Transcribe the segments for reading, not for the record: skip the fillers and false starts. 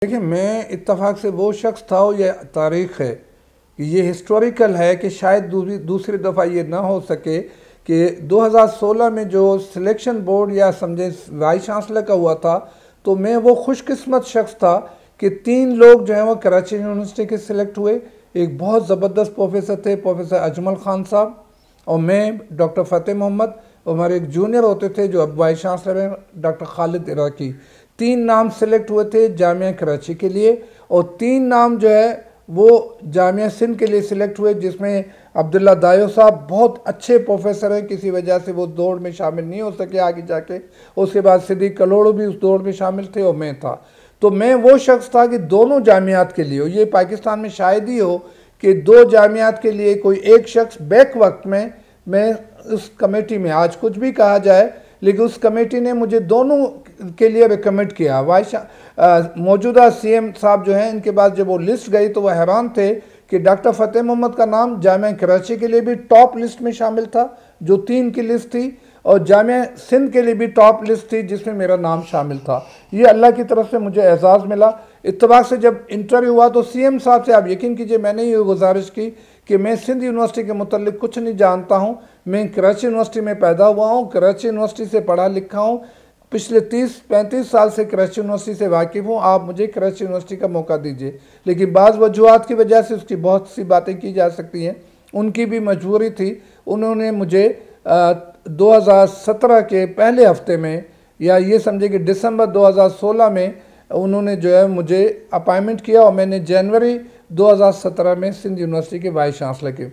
देखिए, मैं इत्तेफाक से वो शख्स था, और ये तारीख़ है कि ये हिस्टोरिकल है कि शायद दूसरी दफ़ा ये ना हो सके कि 2016 में जो सिलेक्शन बोर्ड या समझे वाइस चांसलर का हुआ था, तो मैं वो खुशकिस्मत शख्स था कि 3 लोग जो हैं वो कराची यूनिवर्सिटी के सिलेक्ट हुए। एक बहुत ज़बरदस्त प्रोफेसर थे, प्रोफेसर अजमल ख़ान साहब, और मैं डॉक्टर फ़तेह मोहम्मद, और हमारे एक जूनियर होते थे जो अब वाइस चांसलर हैं, डॉक्टर खालिद इराकी। 3 नाम सेलेक्ट हुए थे जामिया कराची के लिए, और 3 नाम जो है वो जामिया सिंध के लिए सिलेक्ट हुए, जिसमें अब्दुल्ला दायो साहब बहुत अच्छे प्रोफेसर हैं, किसी वजह से वो दौड़ में शामिल नहीं हो सके आगे जाके। उसके बाद सिद्दीक कलोड़ो भी उस दौड़ में शामिल थे, और मैं था। तो मैं वो शख्स था कि दोनों जामियात के लिए, ये पाकिस्तान में शायद ही हो कि 2 जामियात के लिए कोई एक शख्स बैक वक्त में, मैं उस कमेटी में, आज कुछ भी कहा जाए लेकिन उस कमेटी ने मुझे दोनों के लिए रिकमेंड किया। मौजूदा सीएम साहब जो हैं, इनके बाद जब वो लिस्ट गई तो वह हैरान थे कि डॉक्टर फ़तेह मोहम्मद का नाम जामिया कराची के लिए भी टॉप लिस्ट में शामिल था, जो 3 की लिस्ट थी, और जामिया सिंध के लिए भी टॉप लिस्ट थी जिसमें मेरा नाम शामिल था। ये अल्लाह की तरफ से मुझे एजाज़ मिला। इत्तेफाक से जब इंटरव्यू हुआ तो सीएम साहब से, आप यकीन कीजिए, मैंने ये गुजारिश की कि मैं सिंध यूनिवर्सिटी के मुतल्लिक कुछ नहीं जानता हूँ, मैं कराची यूनिवर्सिटी में पैदा हुआ हूँ, कराची यूनिवर्सिटी से पढ़ा लिखा हूँ, पिछले 30-35 साल से कराची यूनिवर्सिटी से वाकिफ़ हूँ, आप मुझे कराची यूनिवर्सिटी का मौका दीजिए। लेकिन बाज़ वजूहात की वजह से उसकी बहुत सी बातें की जा सकती हैं, उनकी भी मजबूरी थी। उन्होंने मुझे 2017 के पहले हफ्ते में, या ये समझे कि दिसंबर 2016 में उन्होंने जो है मुझे अपॉइंटमेंट किया, और मैंने जनवरी 2017 में सिंध यूनिवर्सिटी के वाइस चांसलर के।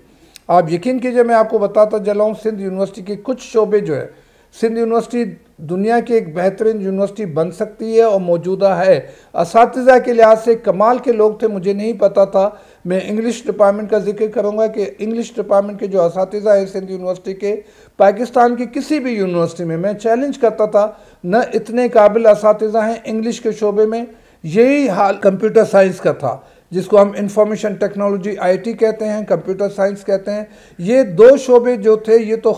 आप यकीन कीजिए, मैं आपको बताता चला हूँ, सिंध यूनिवर्सिटी के कुछ शोबे जो है, सिंध यूनिवर्सिटी दुनिया की एक बेहतरीन यूनिवर्सिटी बन सकती है और मौजूदा है। असातिज़ा के लिहाज से कमाल के लोग थे, मुझे नहीं पता था। मैं इंग्लिश डिपार्टमेंट का जिक्र करूंगा कि इंग्लिश डिपार्टमेंट के जो असातिज़ा है सिंध यूनिवर्सिटी के, पाकिस्तान की किसी भी यूनिवर्सिटी में मैं चैलेंज करता था, न इतने काबिल असातिज़ा हैं इंग्लिश के शोबे में। यही हाल कंप्यूटर साइंस का था, जिसको हम इंफॉर्मेशन टेक्नोलॉजी आईटी कहते हैं, कंप्यूटर साइंस कहते हैं। ये 2 शोबे जो थे, ये तो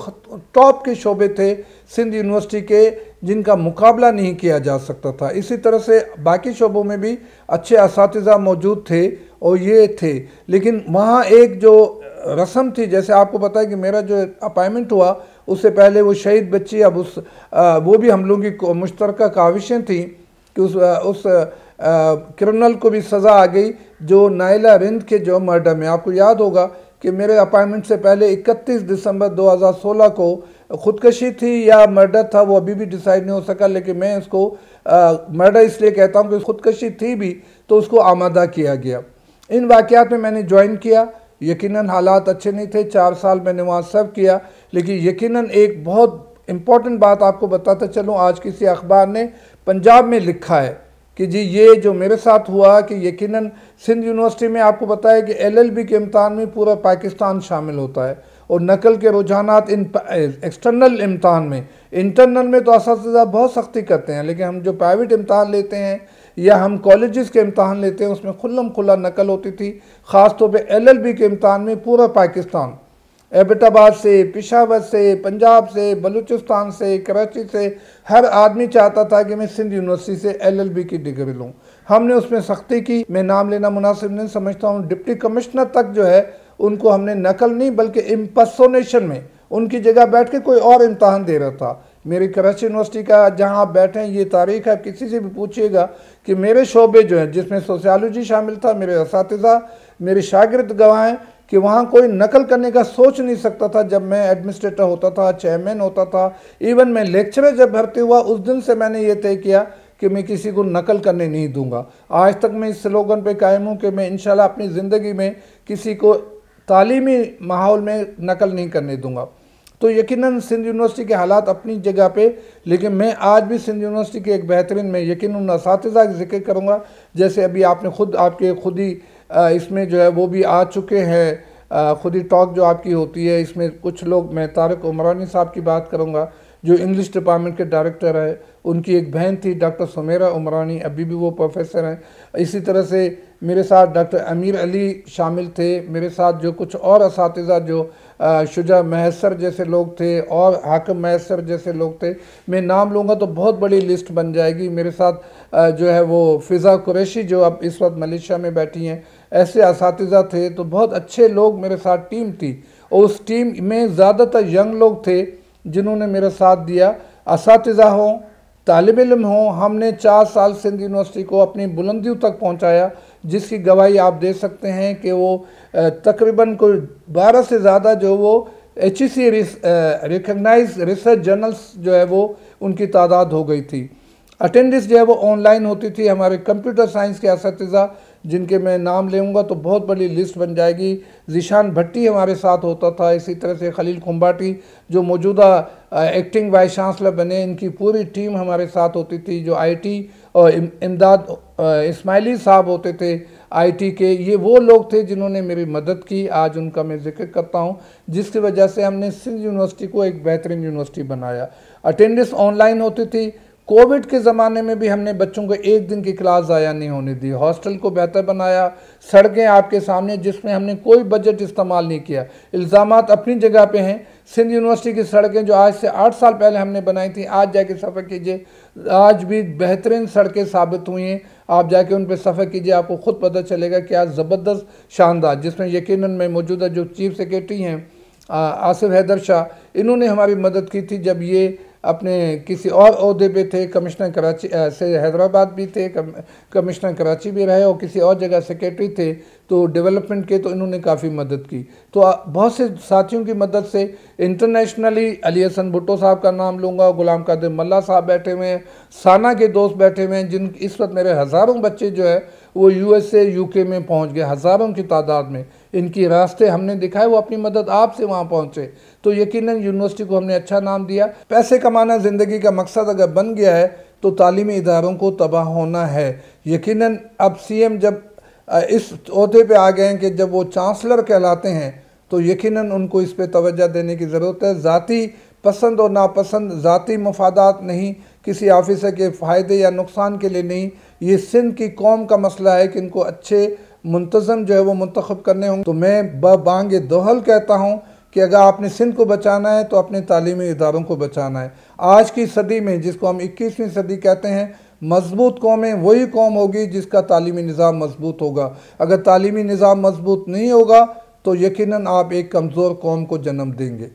टॉप के शोबे थे सिंध यूनिवर्सिटी के, जिनका मुकाबला नहीं किया जा सकता था। इसी तरह से बाकी शोबों में भी अच्छे असातिज़ा मौजूद थे, और ये थे। लेकिन वहाँ एक जो रस्म थी, जैसे आपको पता है कि मेरा जो अपॉइंटमेंट हुआ, उससे पहले वो शहीद बच्ची, अब वो भी हम लोगों की मुश्तरका काविशें थी कि उस क्रिमिनल को भी सज़ा आ गई जो नाइला रिंद के जो मर्डर में, आपको याद होगा कि मेरे अपॉइंटमेंट से पहले 31 दिसंबर 2016 को ख़ुदकशी थी या मर्डर था, वो अभी भी डिसाइड नहीं हो सका, लेकिन मैं इसको मर्डर इसलिए कहता हूँ कि ख़ुदकशी थी भी तो उसको आमादा किया गया। इन वाक़यात में मैंने ज्वाइन किया। यकीनन हालात अच्छे नहीं थे, 4 साल मैंने वहाँ सर्व किया, लेकिन यकीनन एक बहुत इम्पॉर्टेंट बात आपको बताता चलूँ, आज किसी अखबार ने पंजाब में लिखा है कि जी ये जो मेरे साथ हुआ कि यकीनन सिंध यूनिवर्सिटी में, आपको पता है कि एलएलबी के इम्तहान में पूरा पाकिस्तान शामिल होता है, और नकल के रुझानात इन एक्सटर्नल इम्तहान में, इंटरनल में तो असातिज़ा बहुत सख्ती करते हैं, लेकिन हम जो प्राइवेट इम्तहान लेते हैं या हम कॉलेजेस के इम्तहान लेते हैं, उसमें खुल्लम खुल्ला नकल होती थी। ख़ास तौर पे एलएलबी के इम्तहान में पूरा पाकिस्तान, एबटाबाद से, पेशावर से, पंजाब से, बलूचिस्तान से, कराची से, हर आदमी चाहता था कि मैं सिंध यूनिवर्सिटी से एलएलबी की डिग्री लूँ। हमने उसमें सख्ती की, मैं नाम लेना मुनासिब नहीं समझता हूँ। डिप्टी कमिश्नर तक जो है उनको हमने नकल नहीं बल्कि इम्पर्सोनेशन में उनकी जगह बैठ के कोई और इम्तहान दे रहा था। मेरी कराची यूनिवर्सिटी का, जहाँ आप बैठे हैं, ये तारीख़ है, किसी से भी पूछिएगा कि मेरे शोबे जो हैं, जिसमें सोशियोलॉजी शामिल था, मेरे असातिज़ा, मेरे शागिर्द गवाह हैं कि वहाँ कोई नकल करने का सोच नहीं सकता था। जब मैं एडमिनिस्ट्रेटर होता था, चेयरमैन होता था, इवन मैं लेक्चरर जब भर्ती हुआ, उस दिन से मैंने ये तय किया कि मैं किसी को नकल करने नहीं दूंगा। आज तक मैं इस स्लोगन पे कायम हूँ कि मैं इंशाल्लाह अपनी ज़िंदगी में किसी को तालीमी माहौल में नकल नहीं करने दूंगा। तो यकीनन सिंध यूनिवर्सिटी के हालात अपनी जगह पे, लेकिन मैं आज भी सिंध यूनिवर्सिटी के एक बेहतरीन, मैं यकीन उन असातिज़ा का जिक्र करूँगा, जैसे अभी आपने खुद ही इसमें जो है वो भी आ चुके हैं, खुद ही टॉक जो आपकी होती है, इसमें कुछ लोग, मैं तारिक उमरानी साहब की बात करूँगा जो इंग्लिश डिपार्टमेंट के डायरेक्टर है, उनकी एक बहन थी डॉक्टर सुमेरा उमरानी, अभी भी वो प्रोफेसर हैं। इसी तरह से मेरे साथ डॉक्टर अमीर अली शामिल थे, मेरे साथ जो कुछ और असातिज़ा जो शुजा महसर जैसे लोग थे और हाकिम महसर जैसे लोग थे, मैं नाम लूँगा तो बहुत बड़ी लिस्ट बन जाएगी। मेरे साथ जो है वो फ़िज़ा कुरैशी जो अब इस वक्त मलेशिया में बैठी हैं, ऐसे असातिज़ा थे। तो बहुत अच्छे लोग मेरे साथ टीम थी और उस टीम में ज़्यादातर यंग लोग थे जिन्होंने मेरा साथ दिया। असातिज़ा हों, तालिब इल्म हों, हमने 4 साल सिंध यूनिवर्सिटी को अपनी बुलंदियों तक पहुंचाया, जिसकी गवाही आप दे सकते हैं कि वो तकरीबन कोई 12 से ज़्यादा जो वो HEC रिकग्नाइज रिसर्च जर्नल्स जो है वो उनकी तादाद हो गई थी। अटेंडेंस जो है वो ऑनलाइन होती थी। हमारे कंप्यूटर साइंस के असातिज़ा जिनके मैं नाम लेऊंगा तो बहुत बड़ी लिस्ट बन जाएगी। ज़ीशान भट्टी हमारे साथ होता था, इसी तरह से खलील खुम्बाटी जो मौजूदा एक्टिंग वाइस चांसलर बने, इनकी पूरी टीम हमारे साथ होती थी। जो IT और इमदाद इस्माइली साहब होते थे IT के, ये वो लोग थे जिन्होंने मेरी मदद की। आज उनका मैं जिक्र करता हूँ, जिसकी वजह से हमने सिंध यूनिवर्सिटी को एक बेहतरीन यूनिवर्सिटी बनाया। अटेंडेंस ऑनलाइन होती थी। कोविड के ज़माने में भी हमने बच्चों को एक दिन की क्लास ज़ाया नहीं होने दी। हॉस्टल को बेहतर बनाया। सड़कें आपके सामने, जिसमें हमने कोई बजट इस्तेमाल नहीं किया। इल्ज़ामात अपनी जगह पे हैं। सिंध यूनिवर्सिटी की सड़कें जो आज से 8 साल पहले हमने बनाई थी, आज जाके सफ़र कीजिए, आज भी बेहतरीन सड़कें साबित हुई हैं। आप जाके उन पर सफ़र कीजिए, आपको ख़ुद पता चलेगा कि आज ज़बरदस्त, शानदार, जिसमें यकीनन में मौजूदा जो चीफ सेक्रेटरी हैं आसिफ हैदर शाह, इन्होंने हमारी मदद की थी जब ये अपने किसी और ओहदे पे थे। कमिश्नर कराची से हैदराबाद भी थे, कमिश्नर कराची भी रहे और किसी और जगह सेक्रेटरी थे तो डेवलपमेंट के, तो इन्होंने काफ़ी मदद की। तो बहुत से साथियों की मदद से इंटरनेशनली अली हसन भुट्टो साहब का नाम लूँगा, गुलाम कादिर मल्ला साहब बैठे हुए हैं, साना के दोस्त बैठे हुए हैं, जिन इस वक्त मेरे हज़ारों बच्चे जो है वो USA UK में पहुंच गए, हज़ारों की तादाद में। इनकी रास्ते हमने दिखाए, वो अपनी मदद आपसे वहाँ पहुँचे। तो यकीनन यूनिवर्सिटी को हमने अच्छा नाम दिया। पैसे कमाना ज़िंदगी का मकसद अगर बन गया है तो तालीमी इदारों को तबाह होना है। यकीनन अब CM जब इस ओहदे पे आ गए हैं कि जब वो चांसलर कहलाते हैं तो यकीनन उनको इस पे तवज्जो देने की ज़रूरत है। ज़ाती पसंद और नापसंद, ज़ाती मफादात नहीं, किसी ऑफिसर के फ़ायदे या नुकसान के लिए नहीं, ये सिंध की कौम का मसला है कि इनको अच्छे मुंतज़म जो है वो मुंतखब करने होंगे। तो मैं बांगे दोहल कहता हूँ कि अगर आपने सिंध को बचाना है तो अपने तालीमी इदारों को बचाना है। आज की सदी में, जिसको हम 21वीं सदी कहते हैं, मजबूत कौमें वही कौम होगी जिसका तालीमी निज़ाम मजबूत होगा। अगर तालीमी निज़ाम मजबूत नहीं होगा तो यकीनन आप एक कमज़ोर कौम को जन्म देंगे।